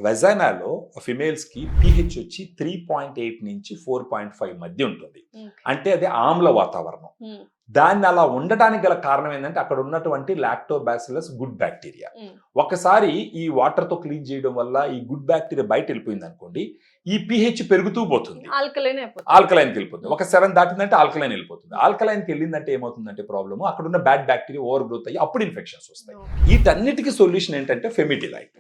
వెజైనాలో ఫిమేల్స్‌కి pH వచ్చి 3.8 నుంచి 4.5 మధ్య ఉంటుంది. అంటే అది ఆమ్ల వాతావరణం. దాన్ని అలా ఉండడానికి గల కారణం ఏంటంటే అక్కడ ఉన్నటువంటి లాక్టోబాసిల్లస్ గుడ్ బ్యాక్టీరియా. ఒకసారి ఈ వాటర్‌తో క్లీన్ చేయడం వల్ల ఈ గుడ్ బ్యాక్టీరియా బయట వెళ్ళిపోయింది అనుకోండి, ఈ పీహెచ్ పెరుగుతూ పోతుంది. ఆల్కలైన్‌కి వెళ్ళిపోతుంది. ఒక 7 దాటిందంటే ఆల్కలైన్ వెళ్ళిపోతుంది. ఆల్కలైన్‌కి వెళ్ళిందంటే ఏమవుతుందంటే ప్రాబ్లమ్ అక్కడ ఉన్న బ్యాడ్ బ్యాక్టీరియా ఓవర్ గ్రోత్ అయ్యి అప్పుడు ఇన్ఫెక్షన్స్ వస్తాయి. వీటన్నిటికీ సొల్యూషన్ ఏంటంటే ఫెమిడిలైట్.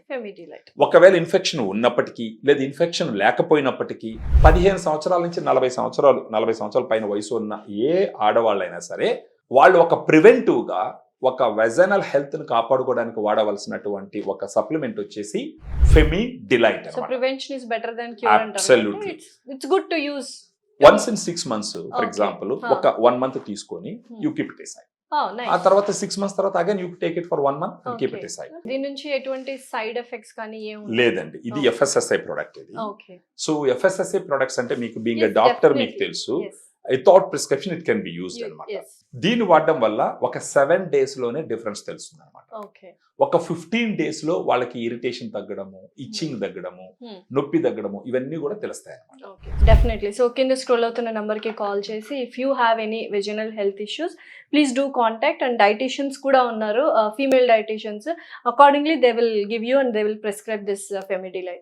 ఒకవేళ ఇన్ఫెక్షన్ ఉన్నప్పటికీ లేదా ఇన్ఫెక్షన్ లేకపోయినప్పటికీ 15 సంవత్సరాల నుంచి 40 సంవత్సరాల పైన వయసు ఉన్న ఏ ఆడవాళ్ళైనా సరే వాళ్ళు ఒక ప్రివెంటివ్గా ఒక వెజనల్ హెల్త్ ని కాపాడుకోవడానికి వాడవలసినటువంటి ఒక సప్లిమెంట్ వచ్చేసి ఫెమిడిలైట్. Absolutely it's good to use once in 6 months for example ఒక 1 month తీసుకొని యూ కీప్ ఇట్ aside. ఆ తర్వాత 6 months తర్వాత again you take it for 1 month and keep it aside. దీని నుంచి ఎటువంటి సైడ్ ఎఫెక్ట్స్ కానీ లేదండి. ఇది FSSAI ప్రొడక్ట్. ఇది సో FSSAI ప్రొడక్ట్స్ అంటే మీకు బీయింగ్ ఎ డాక్టర్ మీకు తెలుసు, without prescription it can be used అనమాట. దీన్ని వాడడం వల్ల ఒక 7 days లోనే డిఫరెన్స్ తెలుస్తుంది అనమాట. ఒక 15 days లో వాళ్ళకి ఇరిటేషన్ తగ్గడము, ఇచ్చింగ్ తగ్గడము, నొప్పి తగ్గడము ఇవన్నీ కూడా తెలుస్తాయి అనమాట. డెఫినెట్లీ. సో కింద స్క్రోల్ అవుతున్న నంబర్ కి కాల్ చేసి if you have any vaginal health issues please do contact. And dieticians కూడా ఉన్నారు, female dieticians. Accordingly they will give you and they will prescribe this ఫెమిడిలైట్.